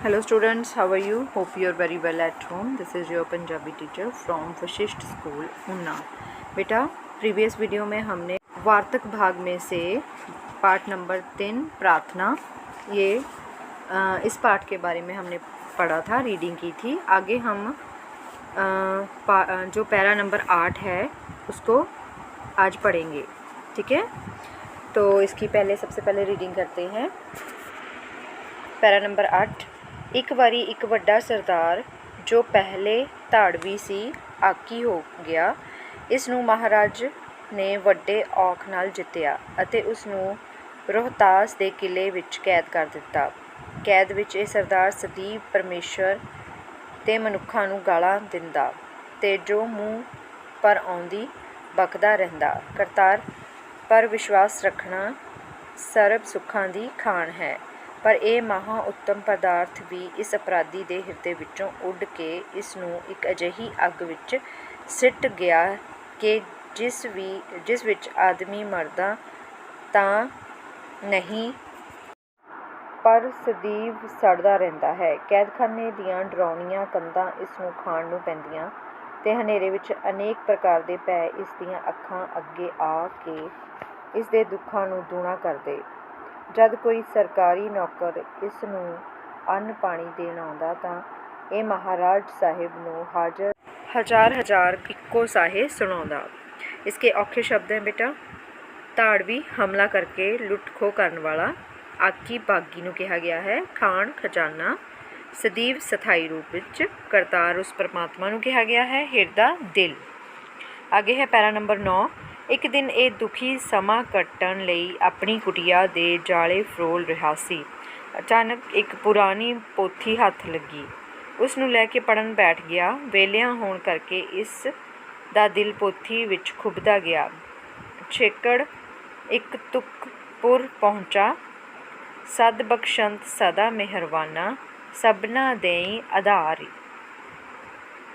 Hello students, how are you? Hope you are very well at home. This is your Punjabi teacher from Vashishtha school Una. बेटा previous video में हमने वार्तक भाग में से part number 3 प्रार्थना इस पार्ट के बारे में हमने पढ़ा था, रीडिंग की थी। आगे हम जो पैरा नंबर 8 है उसको आज पढ़ेंगे, ठीक है। तो इसकी सबसे पहले रीडिंग करते हैं। Para number 8। एक वारी एक वड्डा सरदार जो पहले धाड़वी सी आकी हो गया। इस नूं महाराज ने वड्डे औख नाल जित्तिया अते उस नूं रोहतास दे किले विच कैद कर दिता। कैद विच ये सरदार सदैव परमेश्वर ते मनुक्खां नूं गालां दिंदा ते जो मूँह पर आउंदी बकदा रहिंदा। करतार पर विश्वास रखना सर्ब सुखां दी खाण है। पर यह महा उत्तम पदार्थ भी इस अपराधी के हिरदे विचों उड़ के इस नूं एक अजिही अग विच सिट गया कि जिस विच आदमी मरदा तां नहीं पर सदैव सड़दा रहिंदा है। कैदखाने दीआं डरावणीआं कंधां इस नूं खाण नूं पैंदियां ते हनेरे विच अनेक प्रकार दे भै इस दीआं अखां अगे आ के इस दे दुखां नूं दूणा करदे। जद कोई सरकारी नौकर इस नूं अन्न पानी देण आउंदा तां ਇਹ महाराज साहिब नूं हजार इक्को साहे सुणाउंदा। इसके औखे शब्द हैं बेटा। धाड़वी हमला करके लुट खो करन वाला, आकी बागी नूं कहा गया है। खान खजाना सदैव सथाई रूप विच। करतार उस परमात्मा नूं कहा गया है। हिरदा दिल। आगे है पैरा नंबर 9। एक दिन ये दुखी समा कट्टण लई अपनी कुटिया दे जाले फरोल रहा सी। अचानक एक पुरानी पोथी हथ लगी। उस नूं लैके पढ़न बैठ गया। वेलियां होण करके इस दा दिल पोथी विच खुबदा गया। छेकड़ एक तुक पुर पहुँचा। सद बख्शंत सदा मेहरवाना सबना देई आधार।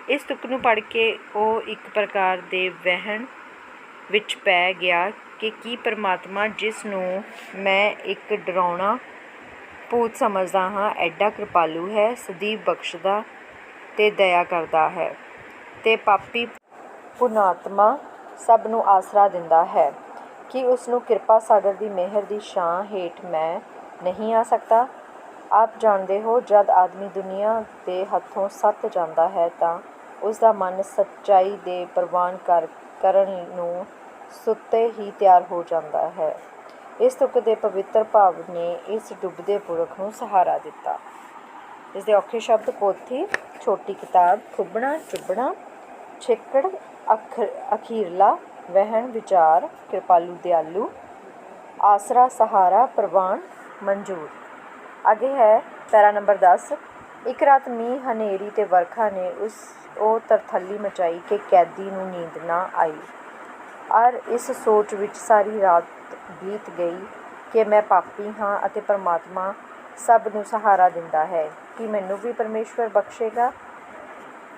इस तुक नूं पढ़ के वो एक प्रकार दे वहन विच पै गया कि की परमात्मा जिस नूं मैं एक डरावना भूत समझदा हाँ एडा कृपालू है, सदैव बख्शदा ते दया करदा है ते पापी पुणात्मा सब नूं आसरा दिंदा है। कि उस नूं किरपा सागर दी मेहर दी छां हेठ मैं नहीं आ सकता। आप जानते हो जद आदमी दुनिया दे हथों सत जाता है तां उसका मन सच्चाई दे प्रवान करन नूं सुते ही तैयार हो जाता है। इस तुक दे पवित्र भाव ने इस डुबदे पुरख नूं सहारा दिता। इस दे औखे शब्द पोथी, छोटी किताब, खुबना चुभना, छेकड़ अखीरला, वहन विचार, कृपालू दयालू, आसरा सहारा, प्रवान मंजूर। आगे है पैरा नंबर 10। एक रात मींह हनेरी ते वर्खा ने ओ तरथली मचाई कि कैदी नूं नींद ना आई। और इस सोच विच सारी रात बीत गई कि मैं पापी हाँ अते परमात्मा सब नूं सहारा दिंदा है। कि मैनू भी परमेश्वर बख्शेगा?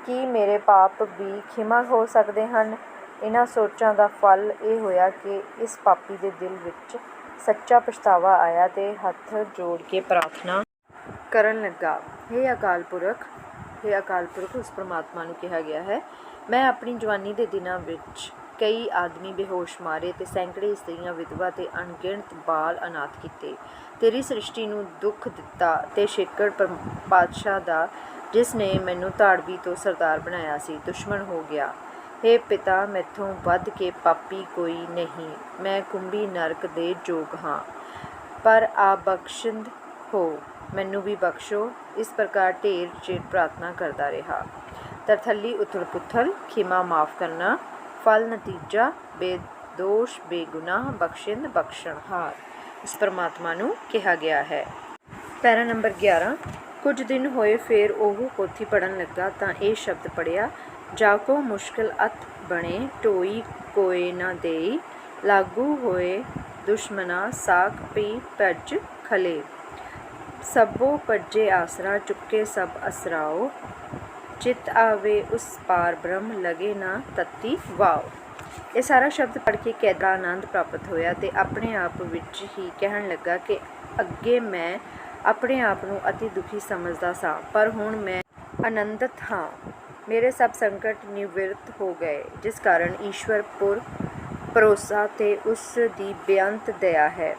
कि मेरे पाप भी खिमा हो सकते हैं? इन्हां सोचां दा फल ये होया कि इस पापी दे दिल विच सच्चा पछतावा आया ते हथ जोड़ के प्रार्थना करन लगा। हे अकाल पुरख उस परमात्मा नूं कहा गया है। मैं अपनी जवानी दे दिनां विच कई आदमी बेहोश मारे ते सैकड़े इस्त्रियां विधवा ते अणगिणत बाल अनाथ किते। तेरी सृष्टि नूं दुख दिता ते छेकड़ पातशाह दा जिस ने मैनू धाड़वी तो सरदार बनाया सी दुश्मन हो गया। हे पिता, मैथों वध के पापी कोई नहीं। मैं कुंभी नरक दे जोग हाँ, पर आ बख्शिंद हो, मैनू भी बख्शो। इस प्रकार ढेर चिर प्रार्थना करता रहा। तरथली उथल पुथल, खिमा माफ़ करना, फल नतीजा बेदोश बेगुनाह, बख्शिंद बख्शणहार। इस परमात्मा नूं कहा गया है। Para number 11। कुछ दिन होए फिर ओह पोथी पढ़न लगा तां ये शब्द पढ़िया। जाको मुश्किल अत बने टोई कोए ना देई, लागू होए दुश्मना साख पी भज खले। सबो भजे आसरा चुके सब असराओ, चित आवे उस पार ब्रह्म लगे ना तत्ती वाओ। ये सारा शब्द पढ़ के कैद आनंद प्राप्त होया ते अपने आप विच ही कहन लगा कि अगे मैं ਆਪਣੇ ਆਪ ਨੂੰ ਅਤੀ ਦੁਖੀ ਸਮਝਦਾ ਸਾਂ, ਪਰ ਹੁਣ ਮੈਂ ਆਨੰਦਿਤ ਹਾਂ। ਮੇਰੇ ਸਭ ਸੰਕਟ ਨਿਵਰਤ ਹੋ ਗਏ, ਜਿਸ ਕਾਰਨ ਈਸ਼ਵਰ ਪੁਰ ਭਰੋਸਾ ਤੇ ਉਸ ਦੀ ਬੇਅੰਤ ਦਇਆ ਹੈ।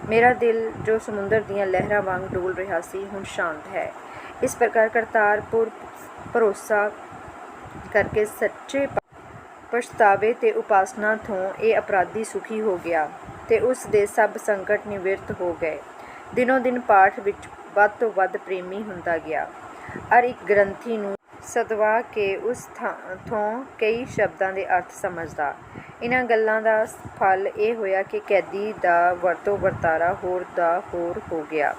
ਮੇਰਾ ਦਿਲ ਜੋ ਸਮੁੰਦਰ ਦੀਆਂ ਲਹਿਰਾਂ ਵਾਂਗ ਡੋਲ ਰਿਹਾ ਸੀ, ਹੁਣ ਸ਼ਾਂਤ ਹੈ। ਇਸ ਪ੍ਰਕਾਰ ਕਰਤਾਰਪੁਰ ਭਰੋਸਾ ਕਰਕੇ ਸੱਚੇ ਪਛਤਾਵੇ ਤੇ ਉਪਾਸਨਾ ਤੋਂ ਇਹ ਅਪਰਾਧੀ ਸੁਖੀ ਹੋ ਗਿਆ ਤੇ ਉਸ ਦੇ ਸਭ ਸੰਕਟ ਨਿਵਰਤ ਹੋ ਗਏ। ਦਿਨੋਂ ਦਿਨ ਪਾਠ ਵਿੱਚ ਵੱਧ ਤੋਂ ਵੱਧ ਪ੍ਰੇਮੀ ਹੁੰਦਾ ਗਿਆ, ਹਰ ਇੱਕ ਗ੍ਰੰਥੀ ਨੂੰ ਸਦਵਾ ਕੇ ਉਸ ਤੋਂ ਕਈ ਸ਼ਬਦਾਂ ਦੇ ਅਰਥ ਸਮਝਦਾ। ਇਹਨਾਂ ਗੱਲਾਂ ਦਾ ਫਲ ਇਹ ਹੋਇਆ ਕਿ ਕੈਦੀ ਦਾ ਵਰਤੋਂ ਵਰਤਾਰਾ ਹੋਰ ਦਾ ਹੋਰ ਹੋ ਗਿਆ।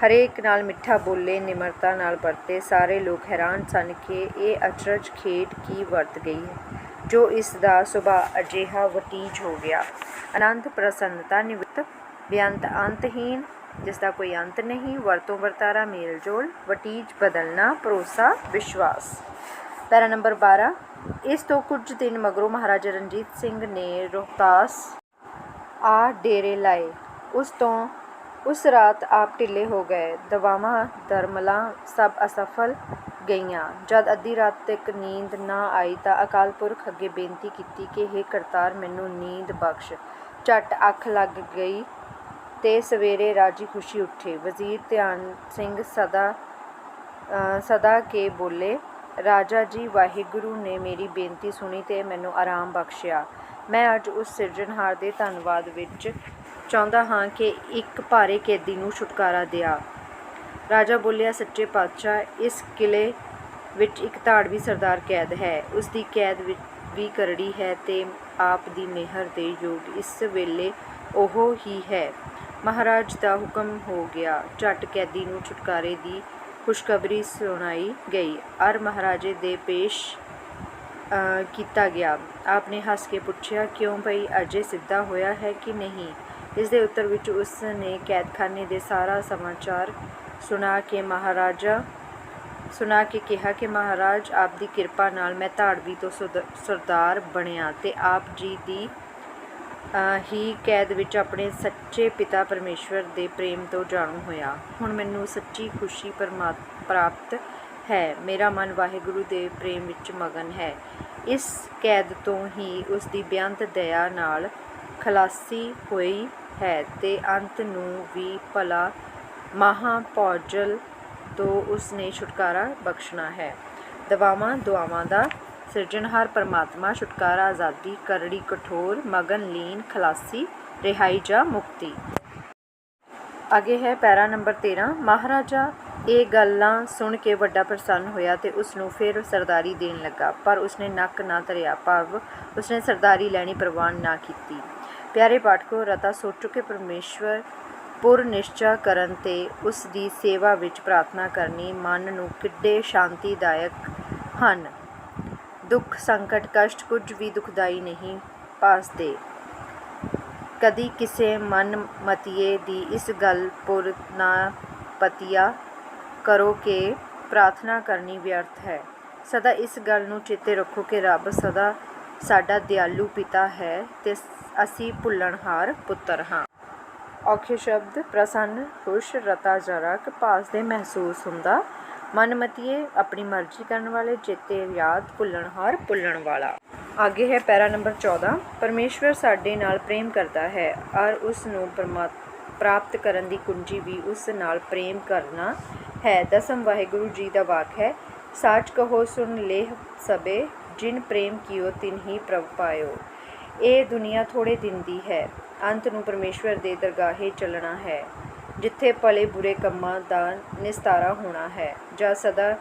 ਹਰੇਕ ਨਾਲ ਮਿੱਠਾ ਬੋਲੇ, ਨਿਮਰਤਾ ਨਾਲ ਵਰਤੇ। ਸਾਰੇ ਲੋਕ ਹੈਰਾਨ ਸਨ ਕਿ ਇਹ ਅਚਰਜ ਖੇਡ ਕੀ ਵਰਤ ਗਈ ਹੈ, ਜੋ ਇਸ ਦਾ ਸੁਭਾਅ ਅਜਿਹਾ ਵਟੀਜ ਹੋ ਗਿਆ। ਆਨੰਦ, ਪ੍ਰਸੰਨਤਾ, ਨਿਵਰਤ, ਬੇਅੰਤ, ਅੰਤਹੀਨ, ਜਿਸ ਦਾ ਕੋਈ ਅੰਤ ਨਹੀਂ, ਵਰਤੋਂ ਵਰਤਾਰਾ, ਮੇਲ ਜੋਲ, ਵਟੀਜ ਬਦਲਣਾ, ਭਰੋਸਾ, ਵਿਸ਼ਵਾਸ। ਪੈਰਾ ਨੰਬਰ 12। ਇਸ ਤੋਂ ਕੁਝ ਦਿਨ ਮਗਰੋਂ ਮਹਾਰਾਜਾ ਰਣਜੀਤ ਸਿੰਘ ਨੇ ਰੋਹਤਾਸ ਆ ਡੇਰੇ ਲਾਏ। ਉਸ ਰਾਤ ਆਪ ਢਿੱਲੇ ਹੋ ਗਏ। ਦਵਾਵਾਂ ਦਰਮਲਾਂ ਸਭ ਅਸਫਲ ਗਈਆਂ। ਜਦ ਅੱਧੀ ਰਾਤ ਤੱਕ ਨੀਂਦ ਨਾ ਆਈ ਤਾਂ ਅਕਾਲ ਪੁਰਖ ਅੱਗੇ ਬੇਨਤੀ ਕੀਤੀ ਕਿ ਹੇ ਕਰਤਾਰ, ਮੈਨੂੰ ਨੀਂਦ ਬਖਸ਼। ਝੱਟ ਅੱਖ ਲੱਗ ਗਈ ਤੇ ਸਵੇਰੇ ਰਾਜੀ ਖੁਸ਼ੀ ਉੱਠੇ। ਵਜ਼ੀਰ ਧਿਆਨ ਸਿੰਘ ਸਦਾ ਕੇ ਬੋਲੇ, ਰਾਜਾ ਜੀ, ਵਾਹਿਗੁਰੂ ਨੇ ਮੇਰੀ ਬੇਨਤੀ ਸੁਣੀ ਤੇ ਮੈਨੂੰ ਆਰਾਮ ਬਖਸ਼ਿਆ। ਮੈਂ ਅੱਜ ਉਸ ਸਿਰਜਣਹਾਰ ਦੇ ਧੰਨਵਾਦ ਵਿੱਚ ਚਾਹੁੰਦਾ ਹਾਂ ਕਿ ਇੱਕ ਭਾਰੇ ਕੈਦੀ ਨੂੰ ਛੁਟਕਾਰਾ ਦਿਆ। ਰਾਜਾ ਬੋਲਿਆ, ਸੱਚੇ ਪਾਤਸ਼ਾਹ, ਇਸ ਕਿਲੇ ਵਿੱਚ ਇੱਕ ਧਾੜਵੀ ਸਰਦਾਰ ਕੈਦ ਹੈ। ਉਸ ਦੀ ਕੈਦ ਵੀ ਕਰੜੀ ਹੈ ਤੇ ਆਪ ਦੀ ਮਿਹਰ ਦੇ ਯੋਗ ਇਸ ਵੇਲੇ ਉਹ ਹੀ ਹੈ। ਮਹਾਰਾਜ ਦਾ ਹੁਕਮ ਹੋ ਗਿਆ। ਝੱਟ ਕੈਦੀ ਨੂੰ ਛੁਟਕਾਰੇ ਦੀ ਖੁਸ਼ਖਬਰੀ ਸੁਣਾਈ ਗਈ ਅਰ ਮਹਾਰਾਜੇ ਦੇ ਪੇਸ਼ ਕੀਤਾ ਗਿਆ। ਆਪ ਨੇ ਹੱਸ ਕੇ ਪੁੱਛਿਆ, ਕਿਉਂ ਭਈ, ਅਜੇ ਸਿੱਧਾ ਹੋਇਆ ਹੈ ਕਿ ਨਹੀਂ? ਇਸ ਦੇ ਉੱਤਰ ਵਿੱਚ ਉਸ ਨੇ ਕੈਦਖਾਨੇ ਦੇ ਸਾਰਾ ਸਮਾਚਾਰ ਸੁਣਾ ਕੇ ਕਿਹਾ ਕਿ ਮਹਾਰਾਜ, ਆਪ ਦੀ ਕਿਰਪਾ ਨਾਲ ਮੈਂ ਧਾੜਵੀ ਤੋਂ ਸਰਦਾਰ ਬਣਿਆ ਤੇ ਆਪ ਜੀ ਦੀ ਹੀ ਕੈਦ ਵਿੱਚ ਆਪਣੇ ਸੱਚੇ ਪਿਤਾ ਪਰਮੇਸ਼ਵਰ ਦੇ ਪ੍ਰੇਮ ਤੋਂ ਜਾਣੂ ਹੋਇਆ। ਹੁਣ ਮੈਨੂੰ ਸੱਚੀ ਖੁਸ਼ੀ ਪ੍ਰਾਪਤ ਹੈ। ਮੇਰਾ ਮਨ ਵਾਹਿਗੁਰੂ ਦੇ ਪ੍ਰੇਮ ਵਿੱਚ ਮਗਨ ਹੈ। ਇਸ ਕੈਦ ਤੋਂ ਹੀ ਉਸ ਦੀ ਬੇਅੰਤ ਦਇਆ ਨਾਲ ਖਲਾਸੀ ਹੋਈ ਹੈ ਤੇ ਅੰਤ ਨੂੰ ਵੀ ਭਲਾ ਮਹਾਭੋਜਲ ਤੋਂ ਉਸ ਨੇ ਛੁਟਕਾਰਾ ਬਖਸ਼ਣਾ ਹੈ। ਦਵਾਵਾਂ ਦੁਆਵਾਂ ਦਾ ਸਿਰਜਣਹਾਰ ਪਰਮਾਤਮਾ, ਛੁਟਕਾਰਾ, ਆਜ਼ਾਦੀ, ਕਰੜੀ, ਕਠੋਰ, ਮਗਨ, ਲੀਨ, ਖਲਾਸੀ, ਰਿਹਾਈ ਜਾਂ ਮੁਕਤੀ। ਅੱਗੇ ਹੈ ਪੈਰਾ ਨੰਬਰ 13। ਮਹਾਰਾਜਾ ਇਹ ਗੱਲਾਂ ਸੁਣ ਕੇ ਵੱਡਾ ਪ੍ਰਸੰਨ ਹੋਇਆ ਤੇ ਉਸ ਨੂੰ ਫਿਰ ਸਰਦਾਰੀ ਦੇਣ ਲੱਗਾ, ਪਰ ਉਸਨੇ ਨੱਕ ਨਾ ਧਰਿਆ, ਭਾਵ ਉਸਨੇ ਸਰਦਾਰੀ ਲੈਣੀ ਪ੍ਰਵਾਨ ਨਾ ਕੀਤੀ। ਪਿਆਰੇ ਪਾਠਕੋ, ਰਤਾ ਸੋਚੋ ਕਿ ਪਰਮੇਸ਼ਵਰ ਪੁਰ ਨਿਸ਼ਚਾ ਕਰਨ ਤੇ ਉਸ ਦੀ ਸੇਵਾ ਵਿੱਚ ਪ੍ਰਾਰਥਨਾ ਕਰਨੀ ਮਨ ਨੂੰ ਕਿੱਡੇ ਸ਼ਾਂਤੀਦਾਇਕ ਹਨ। ਦੁੱਖ, ਸੰਕਟ, ਕਸ਼ਟ ਕੁਝ ਵੀ ਦੁਖਦਾਈ ਨਹੀਂ ਭਾਸਦੇ। ਕਦੀ ਕਿਸੇ ਮਨ ਮਤੀਏ ਦੀ ਇਸ ਗੱਲ ਪੁਰ ਨਾ ਪਤੀਆ ਕਰੋ ਕਿ ਪ੍ਰਾਰਥਨਾ ਕਰਨੀ ਵਿਅਰਥ ਹੈ। ਸਦਾ ਇਸ ਗੱਲ ਨੂੰ ਚੇਤੇ ਰੱਖੋ ਕਿ ਰੱਬ ਸਦਾ ਸਾਡਾ ਦਿਆਲੂ ਪਿਤਾ ਹੈ ਤੇ ਅਸੀਂ ਭੁੱਲਣਹਾਰ ਪੁੱਤਰ ਹਾਂ। ਔਖੇ ਸ਼ਬਦ ਪ੍ਰਸੰਨ, ਖੁਸ਼, ਰਤਾ ਜਰਕ, ਭਾਸਦੇ ਮਹਿਸੂਸ ਹੁੰਦਾ। ਮਨਮਤੀਏ ਆਪਣੀ ਮਰਜ਼ੀ ਕਰਨ ਵਾਲੇ, ਚੇਤੇ ਯਾਦ, ਭੁੱਲਣਹਾਰ ਭੁੱਲਣ ਵਾਲਾ। ਅੱਗੇ ਹੈ ਪੈਰਾ ਨੰਬਰ 14। ਪਰਮੇਸ਼ਵਰ ਸਾਡੇ ਨਾਲ ਪ੍ਰੇਮ ਕਰਦਾ ਹੈ ਔਰ ਉਸ ਨੂੰ ਪ੍ਰਾਪਤ ਕਰਨ ਦੀ ਕੁੰਜੀ ਵੀ ਉਸ ਨਾਲ ਪ੍ਰੇਮ ਕਰਨਾ ਹੈ। ਦਸਮ ਵਾਹਿਗੁਰੂ ਜੀ ਦਾ ਵਾਕ ਹੈ, ਸਾਚ ਕਹੋ ਸੁਨ ਲੇਹ ਸਭੇ, ਜਿਨ ਪ੍ਰੇਮ ਕੀਓ ਤਿਨ ਹੀ ਪ੍ਰਭ ਪਾਇਓ। ਇਹ ਦੁਨੀਆ ਥੋੜੇ ਦਿਨ ਦੀ ਹੈ, ਅੰਤ ਨੂੰ ਪਰਮੇਸ਼ਵਰ ਦੇ ਦਰਗਾਹੇ ਚੱਲਣਾ ਹੈ, ਜਿੱਥੇ ਭਲੇ ਬੁਰੇ ਕੰਮਾਂ ਦਾ ਨਿਸਤਾਰਾ ਹੋਣਾ ਹੈ, ਜਾਂ ਸਦਾ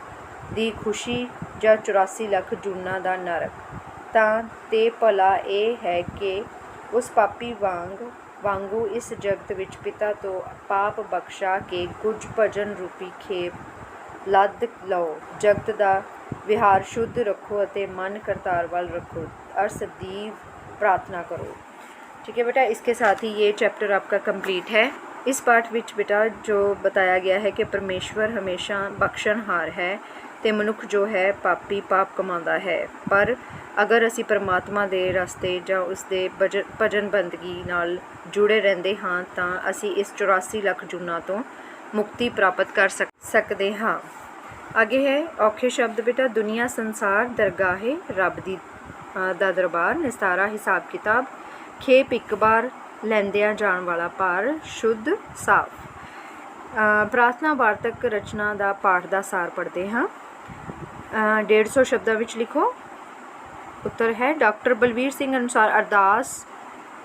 ਦੀ ਖੁਸ਼ੀ ਜਾਂ 84 ਲੱਖ ਜੂਨਾਂ ਦਾ ਨਰਕ। ਤਾਂ ਤੇ ਭਲਾ ਇਹ ਹੈ ਕਿ ਉਸ ਪਾਪੀ ਵਾਂਗੂ ਇਸ ਜਗਤ ਵਿੱਚ ਪਿਤਾ ਤੋਂ ਪਾਪ ਬਖਸ਼ਾ ਕੇ ਕੁਝ ਭਜਨ ਰੂਪੀ ਖੇਪ ਲੱਦ ਲਓ। ਜਗਤ ਦਾ ਵਿਹਾਰ ਸ਼ੁੱਧ ਰੱਖੋ ਅਤੇ ਮਨ ਕਰਤਾਰ ਵੱਲ ਰੱਖੋ और सदैव प्रार्थना करो। ठीक है बेटा, इसके साथ ही ये चैप्टर आपका कंप्लीट है। इस पाठ विच बेटा जो बताया गया है कि परमेश्वर हमेशा बख्शणहार है तो मनुख जो है पापी पाप कमांदा है, पर अगर असी परमात्मा दे रस्ते जां उसदे भजन बंदगी नाल जुड़े रहंदे हाँ तां असी इस 84 ਲੱਖ ਜੂਨਾਂ ਤੋਂ ਮੁਕਤੀ ਪ੍ਰਾਪਤ ਕਰ ਸਕਦੇ ਹਾਂ। ਅੱਗੇ ਹੈ ਔਖੇ ਸ਼ਬਦ ਬੇਟਾ। ਦੁਨੀਆ ਸੰਸਾਰ ਦਰਗਾਹੇ ਰੱਬ ਦਾ ਦਰਬਾਰ, ਨਿਸਤਾਰਾ ਹਿਸਾਬ ਕਿਤਾਬ, ਖੇਪ ਇੱਕ ਵਾਰ, ਲੈਂਦਿਆਂ ਜਾਣ ਵਾਲਾ ਭਾਰ, ਸ਼ੁੱਧ ਸਾਫ। ਪ੍ਰਾਰਥਨਾ ਵਾਰਤਕ ਰਚਨਾ ਦਾ ਪਾਠ ਦਾ ਸਾਰ ਪੜ੍ਹਦੇ ਹਾਂ। 150 ਸ਼ਬਦਾਂ ਵਿੱਚ ਲਿਖੋ। ਉੱਤਰ ਹੈ ਡਾਕਟਰ ਬਲਵੀਰ ਸਿੰਘ ਅਨੁਸਾਰ ਅਰਦਾਸ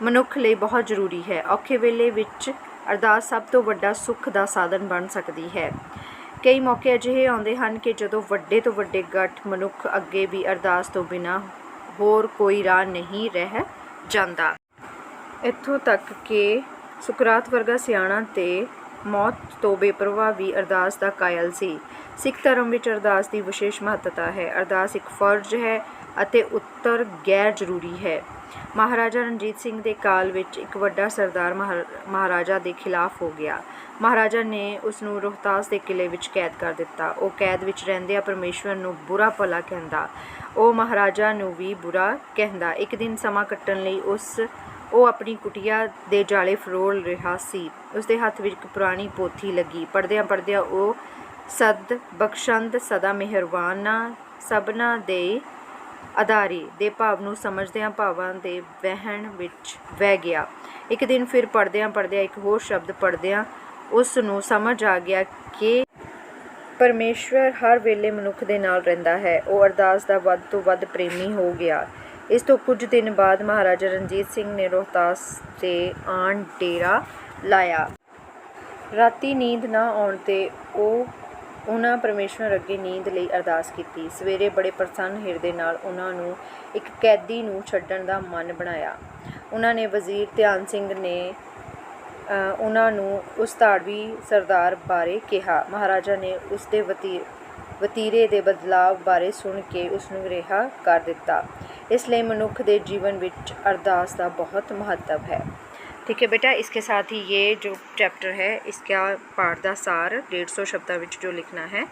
ਮਨੁੱਖ ਲਈ ਬਹੁਤ ਜ਼ਰੂਰੀ ਹੈ। ਔਖੇ ਵੇਲੇ ਵਿੱਚ ਅਰਦਾਸ ਸਭ ਤੋਂ ਵੱਡਾ ਸੁੱਖ ਦਾ ਸਾਧਨ ਬਣ ਸਕਦੀ ਹੈ। ਕਈ ਮੌਕੇ ਅਜਿਹੇ ਆਉਂਦੇ ਹਨ ਕਿ ਜਦੋਂ ਵੱਡੇ ਤੋਂ ਵੱਡੇ ਗੱਠ ਮਨੁੱਖ ਅੱਗੇ ਵੀ ਅਰਦਾਸ ਤੋਂ ਬਿਨਾਂ ਹੋਰ ਕੋਈ ਰਾਹ ਨਹੀਂ ਰਹਿ ਜਾਂਦਾ। ਇੱਥੋਂ ਤੱਕ ਕਿ ਸੁਕਰਾਤ ਵਰਗਾ ਸਿਆਣਾ ਤੇ ਮੌਤ ਤੋਂ ਬੇਪਰਵਾਹ ਵੀ ਅਰਦਾਸ ਦਾ ਕਾਇਲ ਸੀ। ਸਿੱਖ ਧਰਮ ਵਿੱਚ ਅਰਦਾਸ ਦੀ ਵਿਸ਼ੇਸ਼ ਮਹੱਤਤਾ ਹੈ। ਅਰਦਾਸ ਇੱਕ ਫਰਜ਼ ਹੈ ਅਤੇ ਉੱਤਰ ਗੈਰ ਜ਼ਰੂਰੀ ਹੈ। ਮਹਾਰਾਜਾ ਰਣਜੀਤ ਸਿੰਘ ਦੇ ਕਾਲ ਵਿੱਚ ਇੱਕ ਵੱਡਾ ਸਰਦਾਰ ਮਹਾਰਾਜਾ ਦੇ ਖਿਲਾਫ ਹੋ ਗਿਆ। ਮਹਾਰਾਜਾ ਨੇ ਉਸ ਨੂੰ ਰੋਹਤਾਸ ਦੇ ਕਿਲ੍ਹੇ ਵਿੱਚ ਕੈਦ ਕਰ ਦਿੱਤਾ। ਉਹ ਕੈਦ ਵਿੱਚ ਰਹਿੰਦਿਆਂ ਪਰਮੇਸ਼ਵਰ ਨੂੰ ਬੁਰਾ ਭਲਾ ਕਹਿੰਦਾ। ਉਹ ਮਹਾਰਾਜਾ ਨੂੰ ਵੀ ਬੁਰਾ ਕਹਿੰਦਾ। ਇੱਕ ਦਿਨ ਸਮਾਂ ਕੱਟਣ ਲਈ ਉਹ ਆਪਣੀ ਕੁਟੀਆ ਦੇ ਜਾਲੇ ਫਰੋਲ ਰਿਹਾ ਸੀ। ਉਸਦੇ ਹੱਥ ਵਿੱਚ ਇੱਕ ਪੁਰਾਣੀ ਪੋਥੀ ਲੱਗੀ। ਪੜ੍ਹਦਿਆਂ ਪੜ੍ਹਦਿਆਂ ਉਹ ਸਦ ਬਖਸ਼ੰਦ ਸਦਾ ਮਿਹਰਬਾਨਾ ਸਭਨਾ ਦੇ ਆਧਾਰੀ ਦੇ ਭਾਵ ਨੂੰ ਸਮਝਦਿਆਂ ਭਾਵਾਂ ਦੇ ਵਹਿਣ ਵਿੱਚ ਵਹਿ ਗਿਆ। ਇੱਕ ਦਿਨ ਫਿਰ ਪੜ੍ਹਦਿਆਂ ਪੜ੍ਹਦਿਆਂ ਇੱਕ ਹੋਰ ਸ਼ਬਦ ਪੜ੍ਹਦਿਆਂ ਉਸ ਨੂੰ ਸਮਝ ਆ ਗਿਆ ਕਿ ਪਰਮੇਸ਼ਵਰ ਹਰ ਵੇਲੇ ਮਨੁੱਖ ਦੇ ਨਾਲ ਰਹਿੰਦਾ ਹੈ। ਉਹ ਅਰਦਾਸ ਦਾ ਵੱਧ ਤੋਂ ਵੱਧ ਪ੍ਰੇਮੀ ਹੋ ਗਿਆ। ਇਸ ਤੋਂ ਕੁਝ ਦਿਨ ਬਾਅਦ ਮਹਾਰਾਜਾ ਰਣਜੀਤ ਸਿੰਘ ਨੇ ਰੋਹਤਾਸ 'ਤੇ ਆਣ ਡੇਰਾ ਲਾਇਆ। ਰਾਤੀ ਨੀਂਦ ਨਾ ਆਉਣ 'ਤੇ ਉਹਨਾਂ ਪਰਮੇਸ਼ਵਰ ਅੱਗੇ ਨੀਂਦ ਲਈ ਅਰਦਾਸ ਕੀਤੀ। ਸਵੇਰੇ ਬੜੇ ਪ੍ਰਸੰਨ ਹਿਰਦੇ ਨਾਲ ਉਹਨਾਂ ਨੂੰ ਇੱਕ ਕੈਦੀ ਨੂੰ ਛੱਡਣ ਦਾ ਮਨ ਬਣਾਇਆ। ਉਹਨਾਂ ਨੇ ਵਜ਼ੀਰ ਧਿਆਨ ਸਿੰਘ ਨੇ ਉਹਨਾਂ ਨੂੰ ਉਸ ਧਾੜਵੀ ਸਰਦਾਰ ਬਾਰੇ ਕਿਹਾ। ਮਹਾਰਾਜਾ ਨੇ ਉਸ ਦੇ ਵਤੀਰੇ ਦੇ ਬਦਲਾਵ ਬਾਰੇ ਸੁਣ ਕੇ ਉਸ ਨੂੰ ਰਿਹਾ ਕਰ ਦਿੱਤਾ। ਇਸ ਲਈ ਮਨੁੱਖ ਦੇ ਜੀਵਨ ਵਿੱਚ अरदास का बहुत महत्व है। ठीक है बेटा, इसके साथ ही ये जो चैप्टर है इसका पाठ का सार 150 शब्दों में जो लिखना है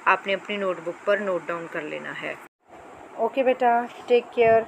आपने अपनी नोटबुक पर नोट डाउन कर लेना है। ओके बेटा, टेक केयर।